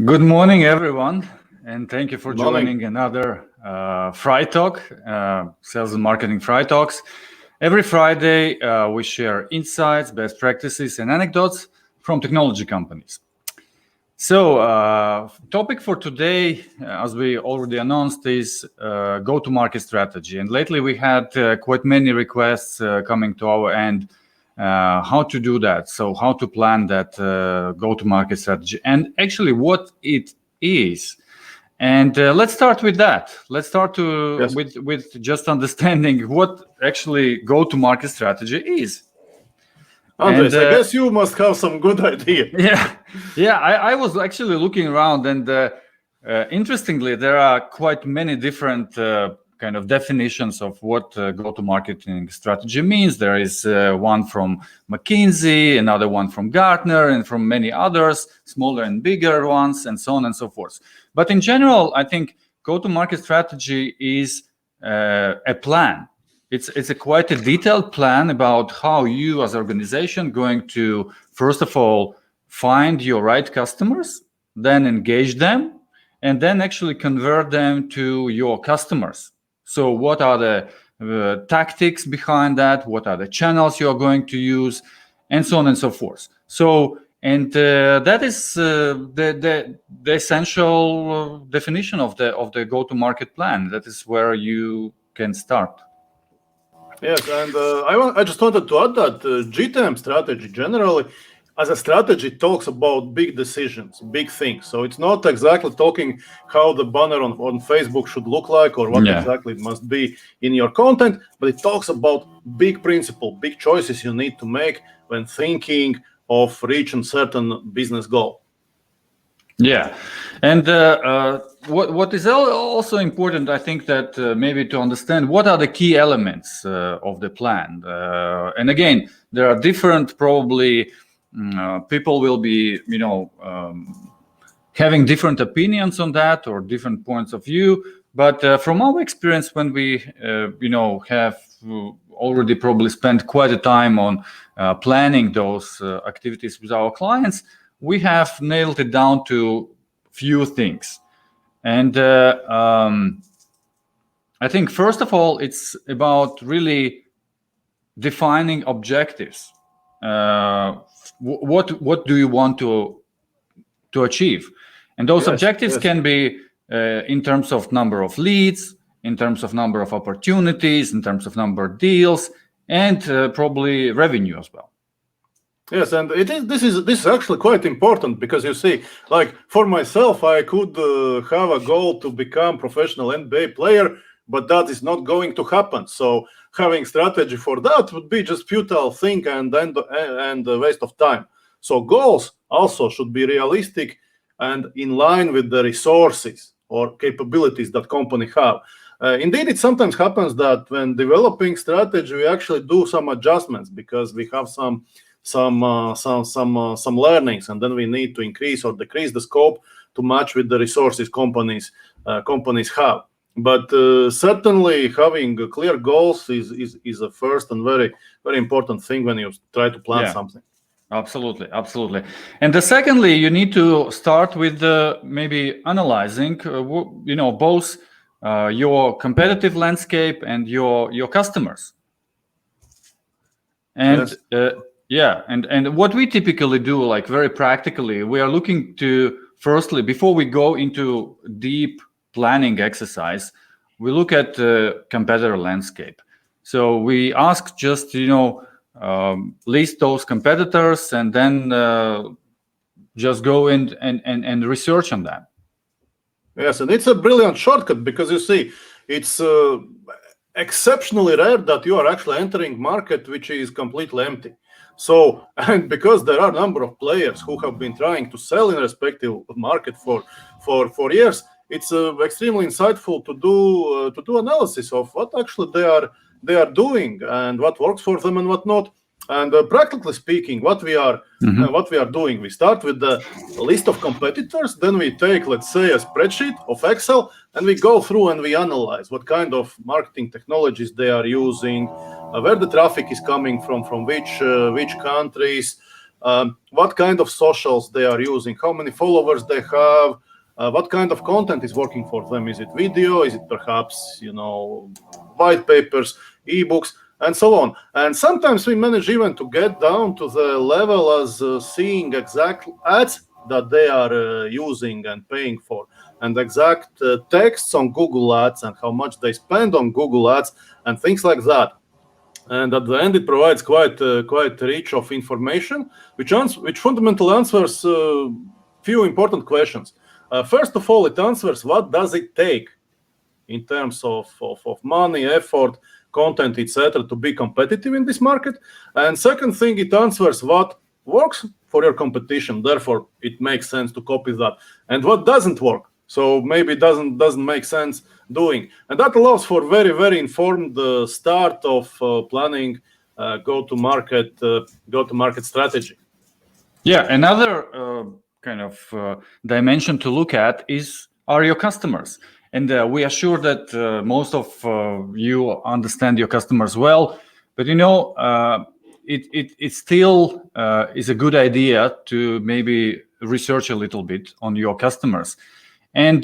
Good morning, everyone, and thank you for Good morning. joining another FriTalk, Sales and Marketing FriTalks. Every Friday, we share insights, best practices, and anecdotes from technology companies. So, topic for today, as we already announced, is go-to-market strategy. And lately, we had quite many requests coming to our end. How to do that, so how to plan that go-to-market strategy, and actually what it is. And let's start with that. Let's start with just understanding what actually go-to-market strategy is. Andres, I guess you must have some good idea. Yeah. I was actually looking around, and interestingly, there are quite many different kind of definitions of what go-to-marketing strategy means. There is one from McKinsey, another one from Gartner, and from many others, smaller and bigger ones, and so on and so forth. But in general, I think go-to-market strategy is a plan. It's a quite a detailed plan about how you as an organization going to, first of all, find your right customers, then engage them, and then actually convert them to your customers. So what are the tactics behind that? What are the channels you're going to use? And so on and so forth. So, and that is the essential definition of the go-to-market plan. That is where you can start. Yes, and I just wanted to add that GTM strategy generally, as a strategy, talks about big decisions, big things. So it's not exactly talking how the banner on Facebook should look like or what exactly it must be in your content, but it talks about big principle, big choices you need to make when thinking of reaching certain business goal. Yeah, and what is also important, I think, that maybe to understand what are the key elements of the plan. And again, there are different, probably people will be, having different opinions on that or different points of view. But from our experience, when we, have already probably spent quite a time on planning those activities with our clients, we have nailed it down to few things. And I think, first of all, it's about really defining objectives. What do you want to achieve? And those objectives can be in terms of number of leads, in terms of number of opportunities, in terms of number of deals, and probably revenue as well. Yes, and this is actually quite important, because you see, like for myself, I could have a goal to become professional NBA player, but that is not going to happen. So having strategy for that would be just futile thing and a waste of time. So goals also should be realistic and in line with the resources or capabilities that company have. Indeed, it sometimes happens that when developing strategy, we actually do some adjustments because we have some learnings, and then we need to increase or decrease the scope to match with the resources companies have. But certainly having clear goals is a first and very, very important thing when you try to plan something. Absolutely. And secondly, you need to start with maybe analyzing, both your competitive landscape and your customers. And and what we typically do, like very practically, we are looking to, firstly, before we go into deep planning exercise, we look at the competitor landscape. So we ask just, list those competitors, and then just go in and research on that. Yes, and it's a brilliant shortcut, because you see, it's exceptionally rare that you are actually entering market which is completely empty. So, and because there are a number of players who have been trying to sell in respective market for years, it's extremely insightful to do analysis of what actually they are doing and what works for them and what not. And practically speaking, what we are doing, we start with the list of competitors, then we take, let's say, a spreadsheet of Excel, and we go through and we analyze what kind of marketing technologies they are using, where the traffic is coming from which countries, what kind of socials they are using, how many followers they have, what kind of content is working for them. Is it video? Is it perhaps, white papers, ebooks, and so on? And sometimes we manage even to get down to the level as seeing exact ads that they are using and paying for, and exact texts on Google Ads and how much they spend on Google Ads and things like that. And at the end, it provides quite rich of information, which fundamentally answers few important questions. First of all, it answers what does it take in terms of money, effort, content, etc., to be competitive in this market. And second thing, it answers what works for your competition. Therefore, it makes sense to copy that. And what doesn't work, so maybe it doesn't make sense doing. And that allows for very, very informed start of planning go-to-market strategy. Yeah, another kind of dimension to look at are your customers. And we are sure that most of you understand your customers well, but it still is a good idea to maybe research a little bit on your customers. And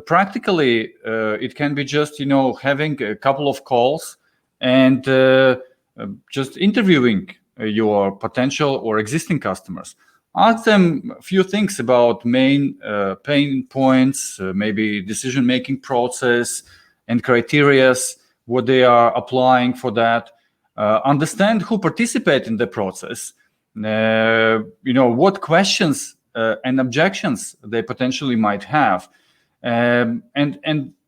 practically, it can be just, having a couple of calls and just interviewing your potential or existing customers. Ask them a few things about main pain points, maybe decision-making process and criteria, what they are applying for that. Understand who participate in the process, what questions and objections they potentially might have. And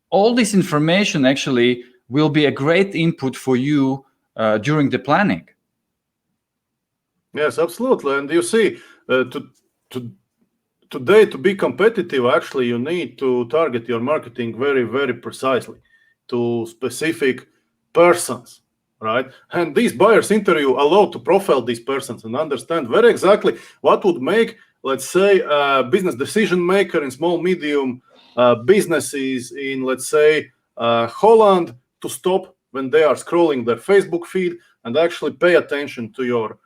all this information actually will be a great input for you during the planning. Yes, absolutely. And you see, today, to be competitive, actually, you need to target your marketing very, very precisely to specific persons, right? And these buyers interview allow to profile these persons and understand very exactly what would make, let's say, a business decision maker in small, medium businesses in, let's say, Holland to stop when they are scrolling their Facebook feed and actually pay attention to your,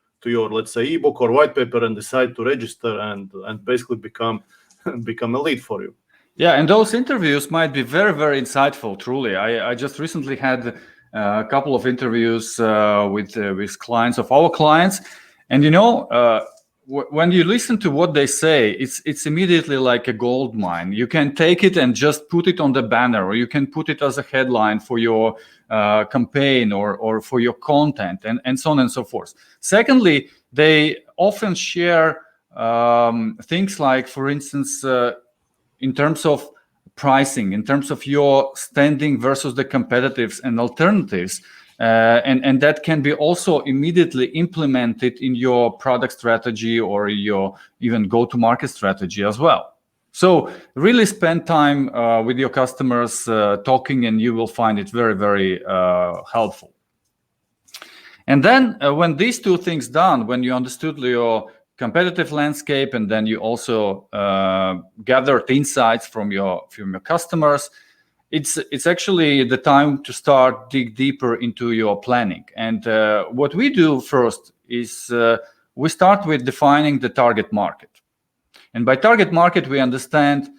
let's say, ebook or white paper and decide to register and basically become a lead for you. Yeah, and those interviews might be very, very insightful, truly. I just recently had a couple of interviews with clients of our clients. And, when you listen to what they say, it's immediately like a gold mine. You can take it and just put it on the banner, or you can put it as a headline for your campaign or for your content, and so on and so forth. Secondly, they often share things like, for instance, in terms of pricing, in terms of your standing versus the competitors and alternatives. And that can be also immediately implemented in your product strategy or your even go-to-market strategy as well. So really spend time with your customers talking, and you will find it very, very helpful. And then when these two things done, when you understood your competitive landscape, and then you also gathered insights from your customers, it's actually the time to start dig deeper into your planning. And what we do first is we start with defining the target market. And by target market, we understanding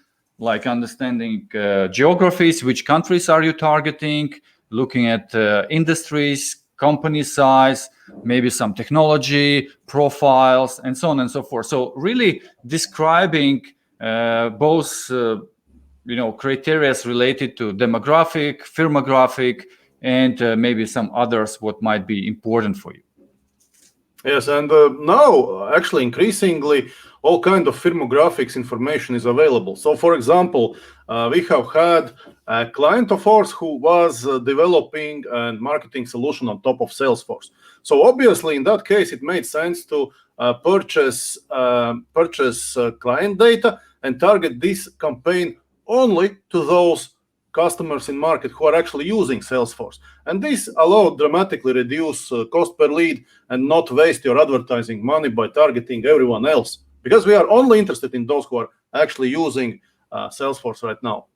geographies, which countries are you targeting, looking at industries, company size, maybe some technology, profiles, and so on and so forth. So really describing both criteria related to demographic, firmographic, and maybe some others what might be important for you. Yes, and now actually increasingly all kind of firmographics information is available. So for example, we have had a client of ours who was developing a marketing solution on top of Salesforce. So obviously in that case, it made sense to purchase client data and target this campaign only to those customers in market who are actually using Salesforce. And this allowed dramatically reduce cost per lead and not waste your advertising money by targeting everyone else, because we are only interested in those who are actually using Salesforce right now.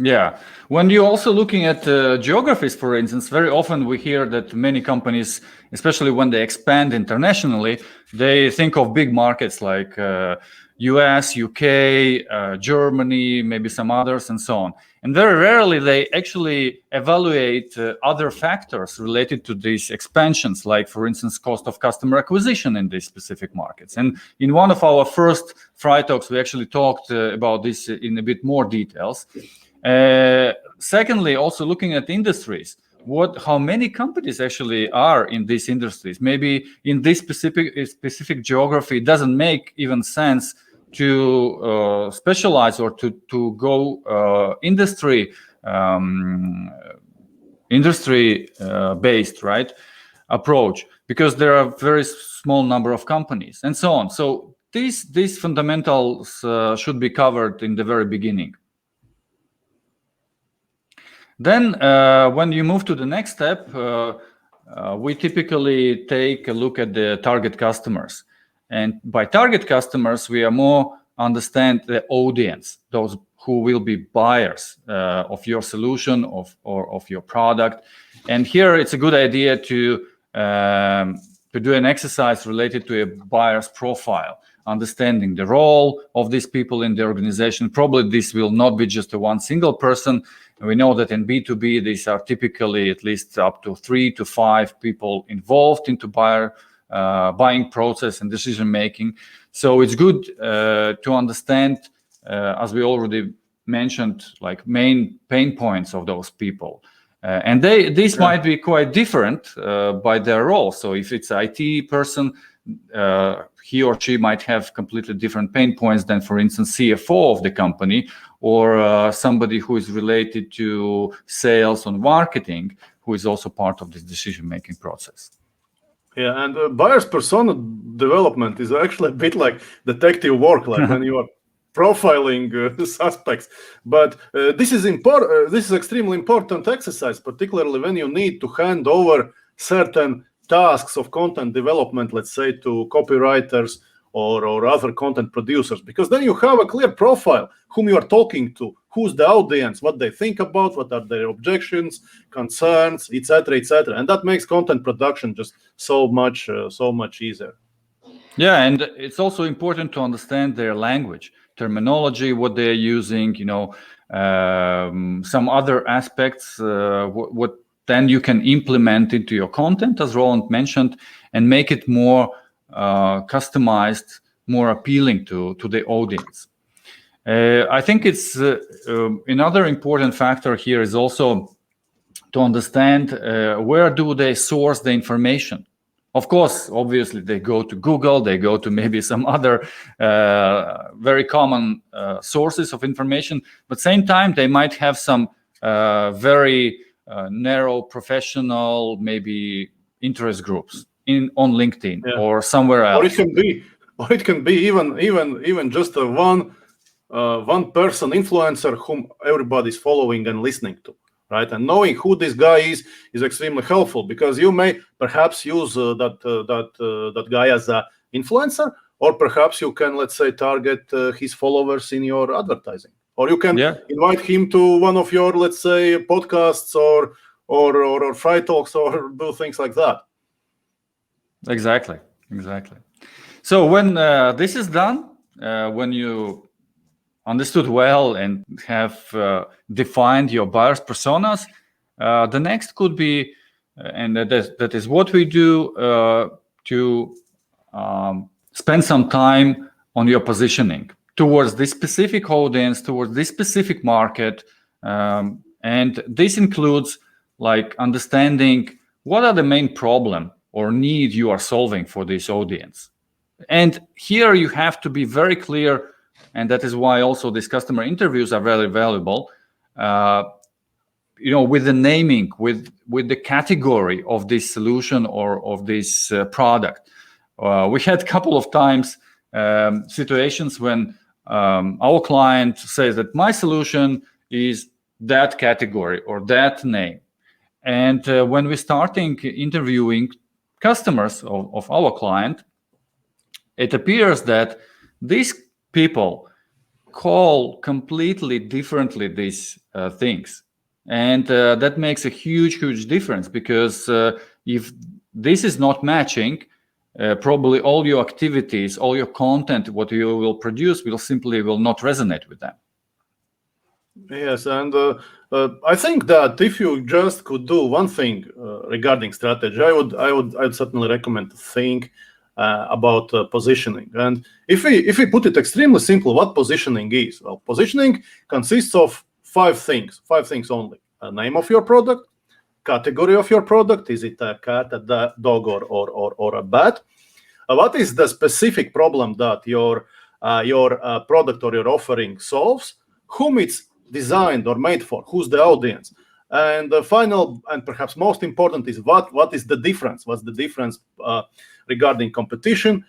Yeah. When you're also looking at geographies, for instance, very often we hear that many companies, especially when they expand internationally, they think of big markets like US, UK, Germany, maybe some others, and so on. And very rarely they actually evaluate other factors related to these expansions, like, for instance, cost of customer acquisition in these specific markets. And in one of our first FriTalks, we actually talked about this in a bit more details. Secondly, also looking at industries, how many companies actually are in these industries. Maybe in this specific geography, it doesn't make even sense to specialize or to go industry based, right, approach, because there are very small number of companies and so on. So these fundamentals should be covered in the very beginning. Then when you move to the next step, we typically take a look at the target customers. And by target customers, we are more understand the audience, those who will be buyers of your solution or of your product. And here it's a good idea to do an exercise related to a buyer's profile, understanding the role of these people in the organization. Probably this will not be just a one single person. We know that in B2B, these are typically at least up to 3 to 5 people involved into buying process and decision making. So it's good to understand, as we already mentioned, like main pain points of those people. And these might be quite different by their role. So if it's an IT person, he or she might have completely different pain points than, for instance, CFO of the company, or somebody who is related to sales and marketing, who is also part of this decision-making process. Yeah, and buyer's persona development is actually a bit like detective work, like when you are profiling suspects. But this is important. This is extremely important exercise, particularly when you need to hand over certain tasks of content development, let's say, to copywriters or other content producers, because then you have a clear profile whom you are talking to, who's the audience, what they think about, what are their objections, concerns, etc., and that makes content production just so much easier. Yeah, and it's also important to understand their language, terminology, what they're using, some other aspects, what then you can implement into your content, as Roland mentioned, and make it more customized, more appealing to the audience. I think it's another important factor here is also to understand where do they source the information. Of course, obviously, they go to Google, they go to maybe some other very common sources of information, but same time, they might have some very narrow professional, maybe interest groups on LinkedIn or somewhere else. Or it can be even just a one person influencer whom everybody's following and listening to, right? And knowing who this guy is extremely helpful, because you may perhaps use that guy as an influencer, or perhaps you can, let's say, target his followers in your advertising, or you can invite him to one of your, let's say, podcasts or FriTalks, or do things like that. Exactly. So when this is done, when you understood well and have defined your buyers' personas, the next could be, and that is what we do, to spend some time on your positioning towards this specific audience, towards this specific market. And this includes like understanding what are the main problem or need you are solving for this audience. And here you have to be very clear, and that is why also these customer interviews are very valuable, with the naming, with the category of this solution or of this product. We had a couple of times situations when our client says that my solution is that category or that name. And when we're starting interviewing customers of our client, it appears that these people call completely differently these things. And that makes a huge difference, because if this is not matching, probably all your activities, all your content, what you will produce will not resonate with them. Yes, and I think that if you just could do one thing regarding strategy, I'd certainly recommend to think about positioning. And if we put it extremely simple, what positioning is? Well, positioning consists of five things only: a name of your product, category of your product, is it a cat, a dog, or a bat? What is the specific problem that your product or your offering solves? Whom it's designed or made for? Who's the audience? And the final and perhaps most important is what is the difference? What's the difference regarding competition,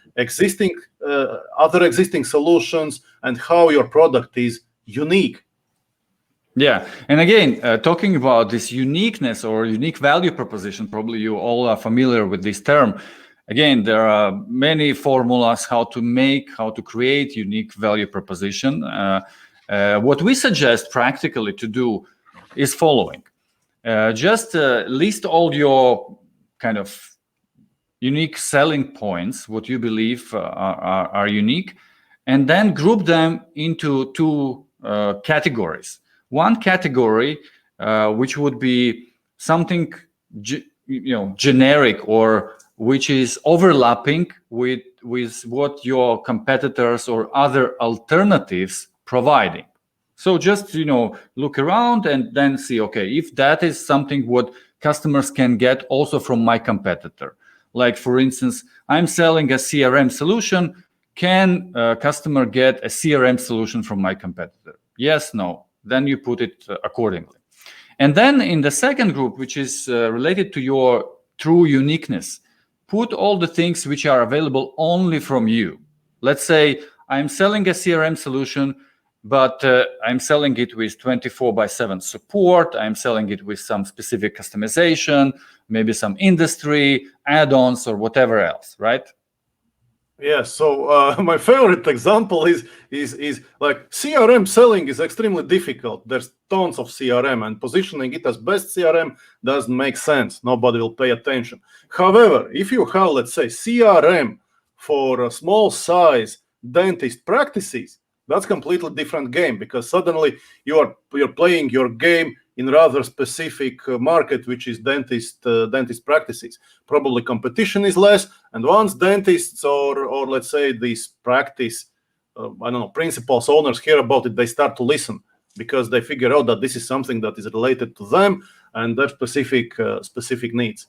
other existing solutions, and how your product is unique? Yeah, and again, talking about this uniqueness or unique value proposition, probably you all are familiar with this term. Again, there are many formulas how to create unique value proposition. What we suggest practically to do is following. Just list all your kind of unique selling points, what you believe are unique, and then group them into two categories. One category, which would be something generic, or which is overlapping with what your competitors or other alternatives providing. So just look around and then see, okay, if that is something what customers can get also from my competitor. Like, for instance, I'm selling a CRM solution. Can a customer get a CRM solution from my competitor? Yes, no. Then you put it accordingly. And then in the second group, which is related to your true uniqueness, put all the things which are available only from you. Let's say I'm selling a CRM solution, but I'm selling it with 24/7 support. I'm selling it with some specific customization, maybe some industry add-ons or whatever else, right? Yes. So my favorite example is like CRM selling is extremely difficult. There's tons of CRM, and positioning it as best CRM doesn't make sense. Nobody will pay attention. However, if you have, let's say, CRM for a small size dentist practices, that's completely different game, because suddenly you're playing your game in rather specific market, which is dentist practices. Probably competition is less, and once dentists or let's say this practice, I don't know, principals, owners hear about it, they start to listen, because they figure out that this is something that is related to them and their specific needs.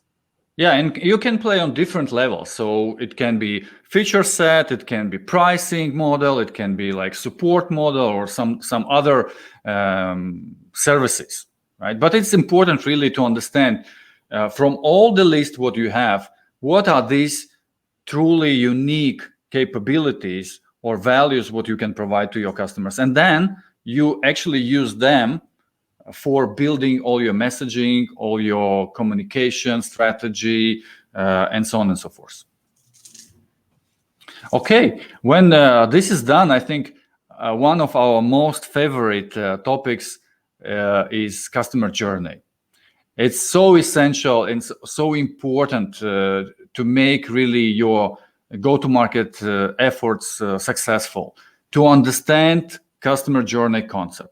Yeah, and you can play on different levels. So it can be feature set, it can be pricing model, it can be like support model, or some other services, right? But it's important really to understand from all the list what you have, what are these truly unique capabilities or values what you can provide to your customers, and then you actually use them for building all your messaging, all your communication strategy, and so on and so forth. Okay, when this is done, I think one of our most favorite topics is customer journey. It's so essential and so important to make really your go-to-market efforts successful, to understand customer journey concept.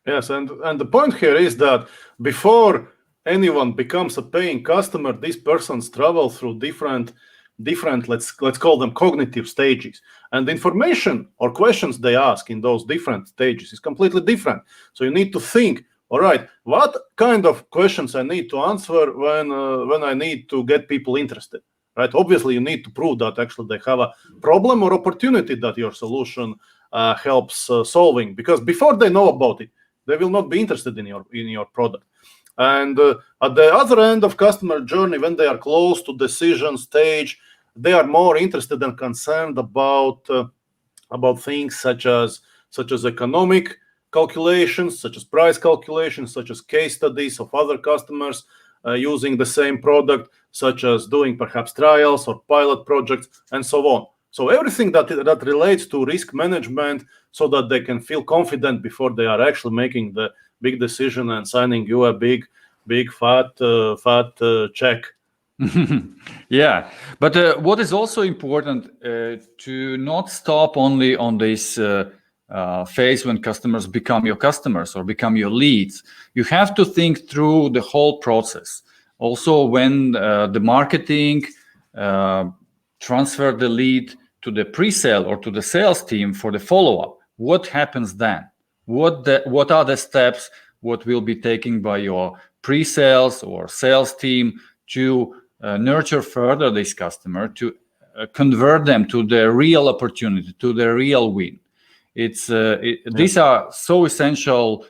Yes, and the point here is that before anyone becomes a paying customer, these persons travel through different let's call them cognitive stages, and the information or questions they ask in those different stages is completely different. So you need to think, all right, what kind of questions I need to answer when I need to get people interested, right? Obviously, you need to prove that actually they have a problem or opportunity that your solution helps solving, because before they know about it, they will not be interested in your product. And at the other end of customer journey, when they are close to decision stage, they are more interested and concerned about things such as economic calculations, such as price calculations, such as case studies of other customers using the same product, such as doing perhaps trials or pilot projects, and so on. So everything that relates to risk management, so that they can feel confident before they are actually making the big decision and signing you a big fat check. Yeah, but what is also important to not stop only on this phase when customers become your customers or become your leads. You have to think through the whole process. Also, when the marketing transfer the lead to the pre-sale or to the sales team for the follow-up, what happens then? What are the steps what will be taken by your pre-sales or sales team to nurture further this customer, to convert them to the real opportunity, to the real win? These are so essential.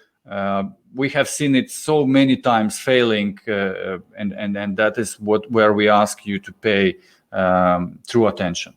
We have seen it so many times failing, and that is where we ask you to pay true attention.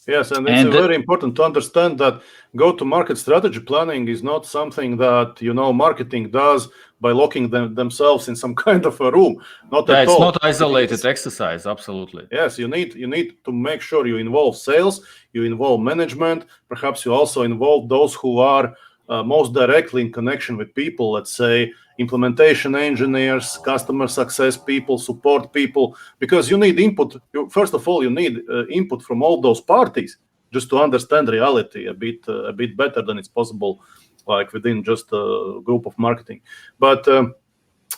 Yes, and it's very important to understand that go-to-market strategy planning is not something that marketing does by locking themselves in some kind of a room. Not at all. It's not isolated exercise. Absolutely. Yes, you need to make sure you involve sales, you involve management. Perhaps you also involve those who are most directly in connection with people. Let's say implementation engineers, customer success people, support people, because you need input. First of all, you need input from all those parties just to understand reality a bit better than it's possible, like within just a group of marketing. But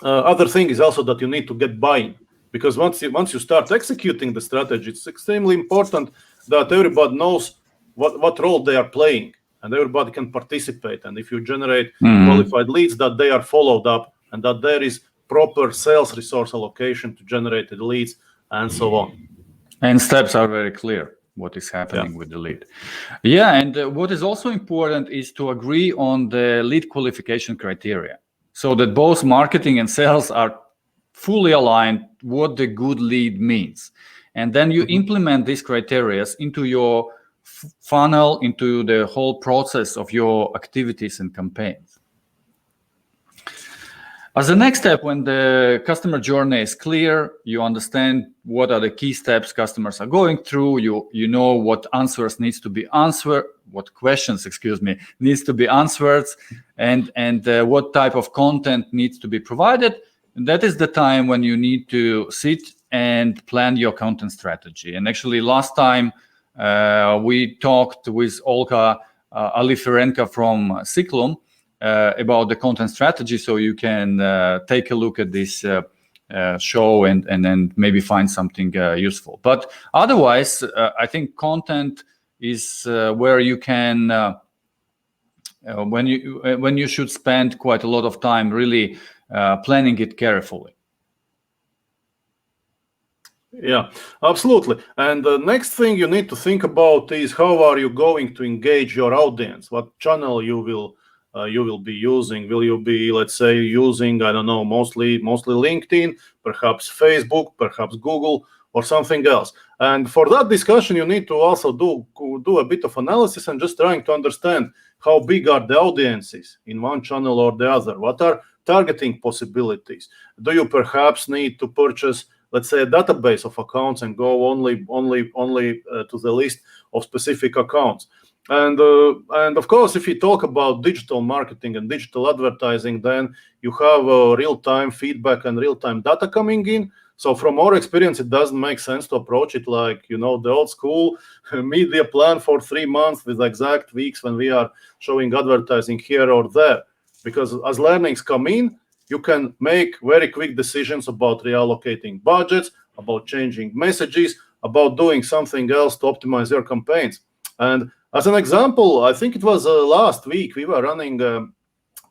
other thing is also that you need to get buy-in, because once you start executing the strategy, it's extremely important that everybody knows what role they are playing, and everybody can participate. And if you generate qualified leads, that they are followed up, and that there is proper sales resource allocation to generate the leads, and so on. And steps are very clear what is happening with the lead. Yeah, and what is also important is to agree on the lead qualification criteria, so that both marketing and sales are fully aligned what the good lead means. And then you implement these criteria into your funnel, into the whole process of your activities and campaigns. As a next step, when the customer journey is clear, you understand what are the key steps customers are going through. You know what answers needs to be answered, what questions, needs to be answered, and what type of content needs to be provided. And that is the time when you need to sit and plan your content strategy. And actually, last time we talked with Olga Aliferenko from Cyclum about the content strategy, so you can take a look at this show and then maybe find something useful. But otherwise, I think content is where you can when you should spend quite a lot of time really planning it carefully. Yeah, absolutely. And the next thing you need to think about is how are you going to engage your audience? What channel you will be using? Will you be, let's say, using, I don't know, mostly LinkedIn, perhaps Facebook, perhaps Google, or something else? And for that discussion, you need to also do a bit of analysis and just trying to understand how big are the audiences in one channel or the other. What are targeting possibilities? Do you perhaps need to purchase, let's say, a database of accounts and go only to the list of specific accounts? And of course, if you talk about digital marketing and digital advertising, then you have real-time feedback and real-time data coming in. So from our experience, it doesn't make sense to approach it like, the old school media plan for 3 months with exact weeks when we are showing advertising here or there. Because as learnings come in, you can make very quick decisions about reallocating budgets, about changing messages, about doing something else to optimize your campaigns. And as an example, I think it was last week, we were running a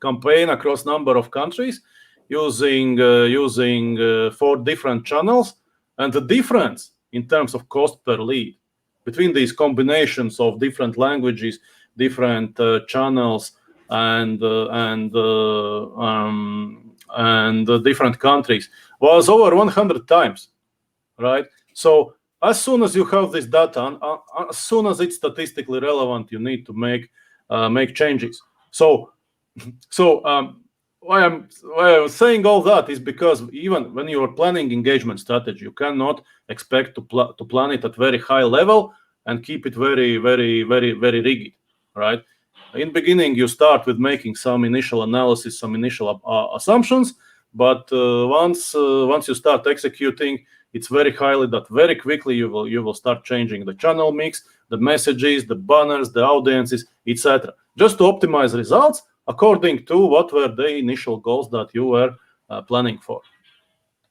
campaign across a number of countries using 4 different channels. And the difference in terms of cost per lead between these combinations of different languages, different channels, and different countries was over 100 times, right? So as soon as you have this data, as soon as it's statistically relevant, you need to make changes. So why I'm saying all that is because even when you are planning engagement strategy, you cannot expect to plan it at very high level and keep it very, very, very, very rigid, right? In beginning, you start with making some initial analysis, some initial assumptions, but once you start executing, it's very highly that very quickly you will start changing the channel mix, the messages, the banners, the audiences, etc. Just to optimize results according to what were the initial goals that you were planning for.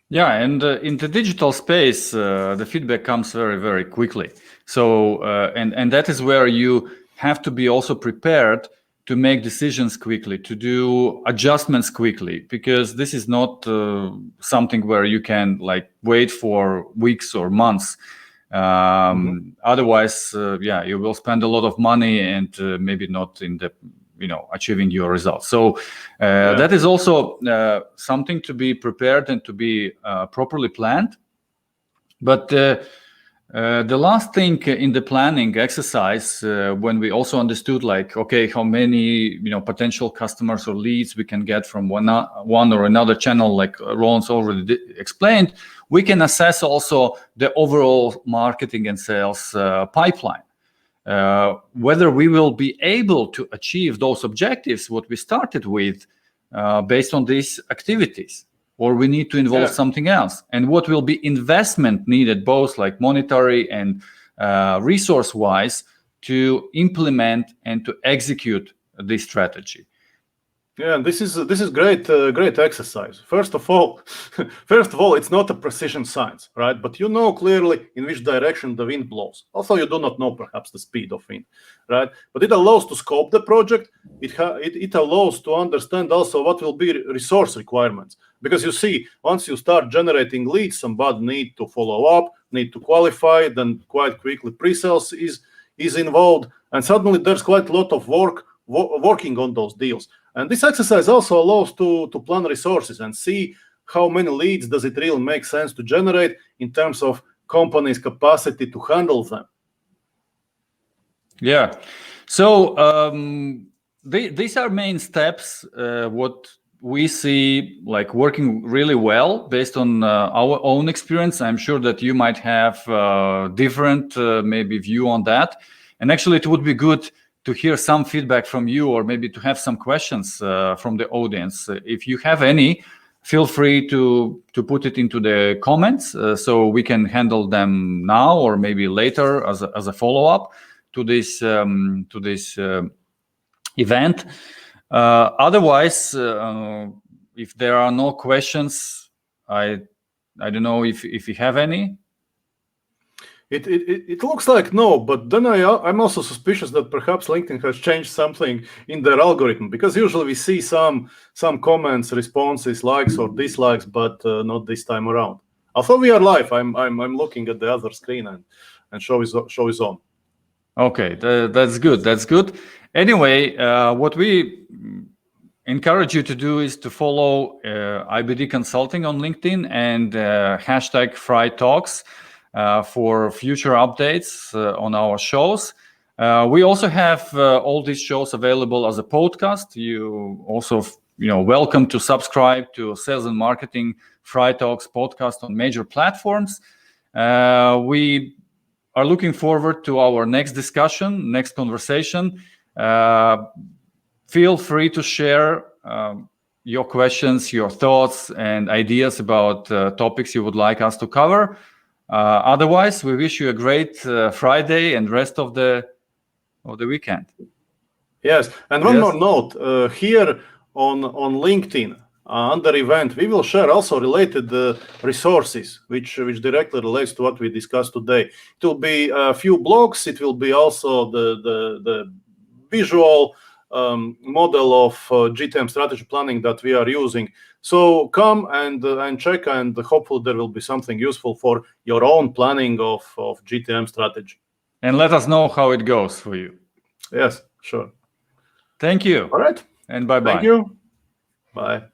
Yeah, and in the digital space, the feedback comes very, very quickly. So, and that is where you have to be also prepared to make decisions quickly, to do adjustments quickly, because this is not something where you can like wait for weeks or months. Otherwise, you will spend a lot of money and maybe not in the achieving your results. So that is also something to be prepared and to be properly planned. But the last thing in the planning exercise, when we also understood like, okay, how many potential customers or leads we can get from one or another channel, like Roland's already explained, we can assess also the overall marketing and sales pipeline. Whether we will be able to achieve those objectives, what we started with, based on these activities, or we need to involve something else, and what will be investment needed, both like monetary and resource-wise, to implement and to execute this strategy. Yeah, this is great exercise. First of all, it's not a precision science, right? But you know clearly in which direction the wind blows. Also, you do not know perhaps the speed of wind, right? But it allows to scope the project. It allows to understand also what will be resource requirements. Because you see, once you start generating leads, somebody need to follow up, need to qualify, then quite quickly pre-sales is involved, and suddenly there's quite a lot of working on those deals. And this exercise also allows to plan resources and see how many leads does it really make sense to generate in terms of company's capacity to handle them. Yeah. So these are main steps, what we see like working really well based on our own experience. I'm sure that you might have different maybe view on that. And actually it would be good to hear some feedback from you, or maybe to have some questions from the audience. If you have any, feel free to put it into the comments so we can handle them now or maybe later as a follow-up to this event. Otherwise, if there are no questions, I don't know if you have any. It looks like no, but then I'm also suspicious that perhaps LinkedIn has changed something in their algorithm, because usually we see some comments, responses, likes or dislikes, but not this time around. Although we are live, I'm looking at the other screen and show is on. Okay, that's good. That's good. Anyway, what we encourage you to do is to follow IBD Consulting on LinkedIn and hashtag FriTalks. For future updates on our shows. We also have all these shows available as a podcast. You also, welcome to subscribe to Sales and Marketing FriTalks podcast on major platforms. We are looking forward to our next discussion, next conversation. Feel free to share your questions, your thoughts, and ideas about topics you would like us to cover. Otherwise, we wish you a great Friday and rest of the weekend. Yes, and one more note here on LinkedIn under event, we will share also related resources which directly relates to what we discussed today. It will be a few blogs. It will be also the visual model of GTM strategy planning that we are using. So come and check, and hopefully there will be something useful for your own planning of GTM strategy. And let us know how it goes for you. Yes, sure. Thank you. All right. And bye-bye. Thank you. Bye.